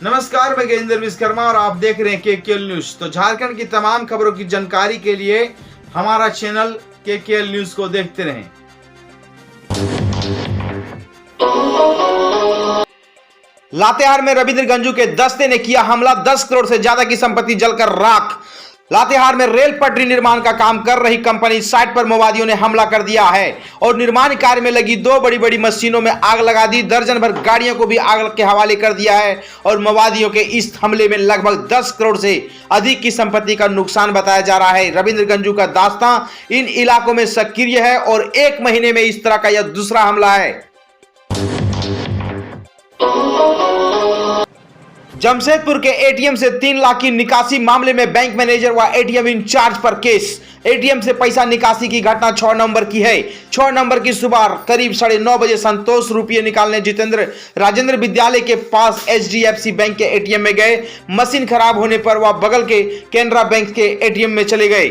नमस्कार, मैं गजेंद्र विश्वकर्मा और आप देख रहे हैं केकेएल न्यूज। तो झारखंड की तमाम खबरों की जानकारी के लिए हमारा चैनल केकेएल न्यूज को देखते रहें। लातेहार में रविंद्र गंजू के दस्ते ने किया हमला, 10 करोड़ से ज्यादा की संपत्ति जलकर राख। लातेहार में रेल पटरी निर्माण का काम कर रही कंपनी साइट पर माओवादियों ने हमला कर दिया है और निर्माण कार्य में लगी 2 बड़ी मशीनों में आग लगा दी। दर्जन भर गाड़ियों को भी आग के हवाले कर दिया है और माओवादियों के इस हमले में लगभग 10 करोड़ से अधिक की संपत्ति का नुकसान बताया जा रहा है। रविंद्र गंजू का दास्तां इन इलाकों में सक्रिय है और 1 महीने में इस तरह का यह दूसरा हमला है। जमशेदपुर के एटीएम से 3 लाख की निकासी मामले में बैंक मैनेजर व एटीएम इंचार्ज पर केस। एटीएम से पैसा निकासी की घटना 6 नवंबर की है। 6 नवंबर की सुबह करीब 9:30 बजे संतोष रुपये निकालने जितेंद्र राजेंद्र विद्यालय के पास एचडीएफसी बैंक के एटीएम में गए। मशीन खराब होने पर वह बगल के केनरा बैंक के एटीएम में चले गए।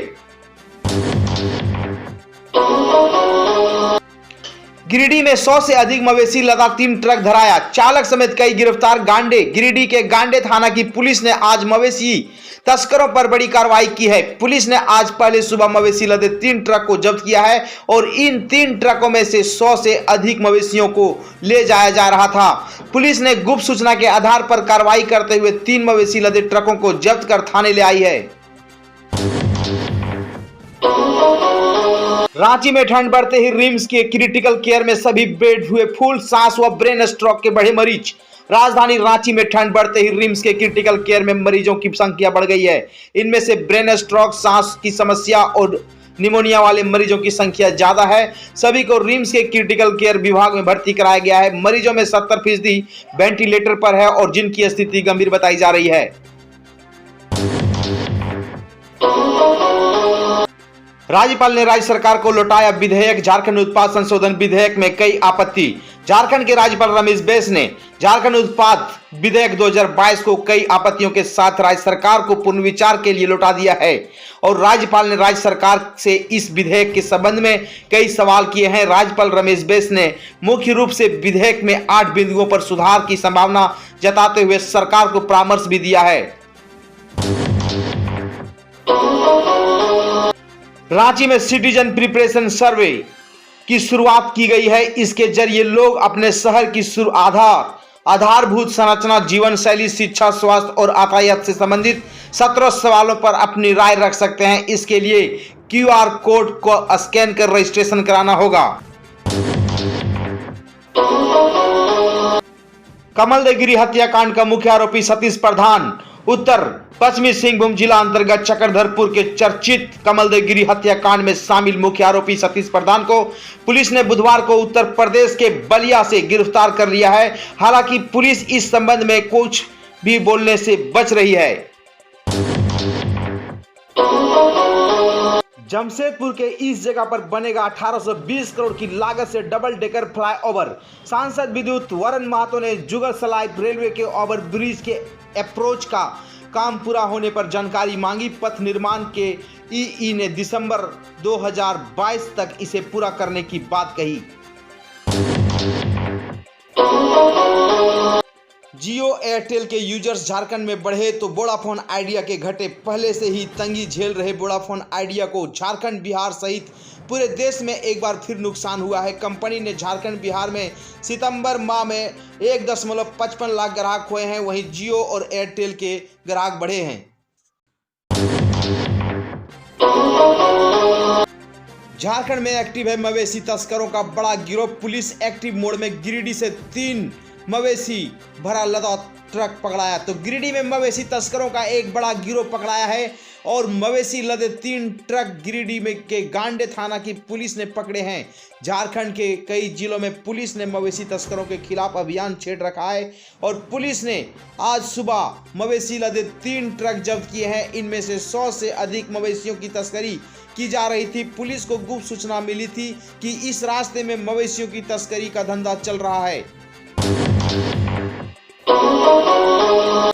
गिरिडीह में 100 से अधिक मवेशी लदा 3 ट्रक धराया, चालक समेत कई गिरफ्तार। गांडे गिरिडीह के गांडे थाना की पुलिस ने आज मवेशी तस्करों पर बड़ी कार्रवाई की है। पुलिस ने आज पहले सुबह मवेशी लदे 3 ट्रक को जब्त किया है और इन 3 ट्रकों में से 100 से अधिक मवेशियों को ले जाया जा रहा था। पुलिस ने गुप्त सूचना के आधार पर कार्रवाई करते हुए 3 मवेशी लदे ट्रकों को जब्त कर थाने ले आई है। रांची में ठंड बढ़ते ही रिम्स के क्रिटिकल केयर में सभी बेड हुए फुल, सांस व ब्रेन स्ट्रोक के बढ़े मरीज। राजधानी रांची में ठंड बढ़ते ही रिम्स के क्रिटिकल केयर में मरीजों की संख्या बढ़ गई है। इनमें से ब्रेन स्ट्रोक, सांस की समस्या और निमोनिया वाले मरीजों की संख्या ज्यादा है। सभी को रिम्स के क्रिटिकल केयर विभाग में भर्ती कराया गया है। मरीजों में 70% वेंटिलेटर पर है और जिनकी स्थिति गंभीर बताई जा रही है। राज्यपाल ने राज्य सरकार को लौटाया विधेयक। झारखंड उत्पाद संशोधन विधेयक में कई आपत्ति। झारखंड के राज्यपाल रमेश बैस ने झारखंड उत्पाद विधेयक 2022 को कई आपत्तियों के साथ राज्य सरकार को पुनर्विचार के लिए लौटा दिया है और राज्यपाल ने राज्य सरकार से इस विधेयक के संबंध में कई सवाल किए हैं। राज्यपाल रमेश बैस ने मुख्य रूप से विधेयक में 8 बिंदुओं पर सुधार की संभावना जताते हुए सरकार को परामर्श भी दिया है। रांची में सिटीजन प्रिपरेशन सर्वे की शुरुआत की गई है। इसके जरिए लोग अपने शहर की आधारभूत संरचना, जीवन शैली, शिक्षा, स्वास्थ्य और यातायात से संबंधित 17 सवालों पर अपनी राय रख सकते हैं। इसके लिए QR कोड को स्कैन कर रजिस्ट्रेशन कराना होगा। कमलदेगिरी हत्याकांड का मुख्य आरोपी सतीश प्रधान उत्तर पश्चिमी सिंहभूम जिला अंतर्गत चक्रधरपुर के चर्चित कमलदेगिरी हत्याकांड में शामिल मुख्य आरोपी सतीश प्रधान को पुलिस ने बुधवार को उत्तर प्रदेश के बलिया से गिरफ्तार कर लिया है। हालांकि पुलिस इस संबंध में कुछ भी बोलने से बच रही है। जमशेदपुर के इस जगह पर बनेगा 1820 करोड़ की लागत से डबल डेकर फ्लाईओवर। सांसद विद्युत वरण महतो ने जुगल सलाई रेलवे के ओवर ब्रिज के अप्रोच का काम पूरा होने पर जानकारी मांगी। पथ निर्माण के ईई ने दिसंबर 2022 तक इसे पूरा करने की बात कही। जियो एयरटेल के यूजर्स झारखंड में बढ़े तो वोडाफोन आइडिया के घटे। पहले से ही तंगी झेल रहे वोडाफोन आइडिया को झारखंड, बिहार सहित पूरे देश में एक बार फिर नुकसान हुआ है। कंपनी ने झारखंड, बिहार में सितंबर माह में 1.55 लाख ग्राहक हुए हैं। वहीं जियो और एयरटेल के ग्राहक बढ़े हैं। झारखंड में एक्टिव है मवेशी तस्करों का बड़ा गिरोह। पुलिस एक्टिव मोड में गिरिडीह से 3 मवेशी भरा लदा ट्रक पकड़ाया। तो गिरिडीह में मवेशी तस्करों का एक बड़ा गिरोह पकड़ाया है और मवेशी लदे 3 ट्रक गिरिडीह में के गांडे थाना की पुलिस ने पकड़े हैं। झारखंड के कई जिलों में पुलिस ने मवेशी तस्करों के खिलाफ अभियान छेड़ रखा है और पुलिस ने आज सुबह मवेशी लदे 3 ट्रक जब्त किए हैं। इनमें से 100 से अधिक मवेशियों की तस्करी की जा रही थी। पुलिस को गुप्त सूचना मिली थी कि इस रास्ते में मवेशियों की तस्करी का धंधा चल रहा है।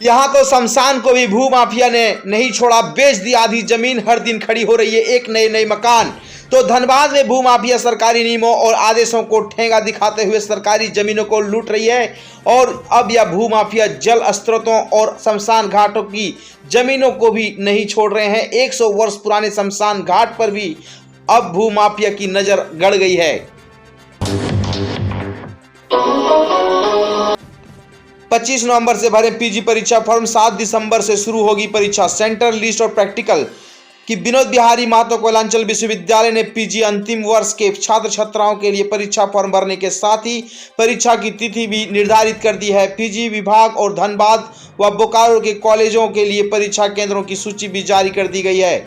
यहाँ तो शमशान को भी भूमाफिया ने नहीं छोड़ा, बेच दी आधी जमीन। हर दिन खड़ी हो रही है एक नए मकान। तो धनबाद में भूमाफिया सरकारी नियमों और आदेशों को ठेंगा दिखाते हुए सरकारी जमीनों को लूट रही है और अब यह भूमाफिया जल स्रोतों और शमशान घाटों की जमीनों को भी नहीं छोड़ रहे हैं। 100 वर्ष पुराने शमशान घाट पर भी अब भूमाफिया की नजर गड़ गई है। 25 नवंबर से भरे पीजी परीक्षा फॉर्म, 7 दिसंबर से शुरू होगी परीक्षा। सेंटर लिस्ट और प्रैक्टिकल कि विनोद बिहारी महतो कोयलांचल विश्वविद्यालय ने पीजी अंतिम वर्ष के छात्र छात्राओं के लिए परीक्षा फॉर्म भरने के साथ ही परीक्षा की तिथि भी निर्धारित कर दी है। पीजी विभाग और धनबाद व बोकारो के कॉलेजों के लिए परीक्षा केंद्रों की सूची भी जारी कर दी गई है।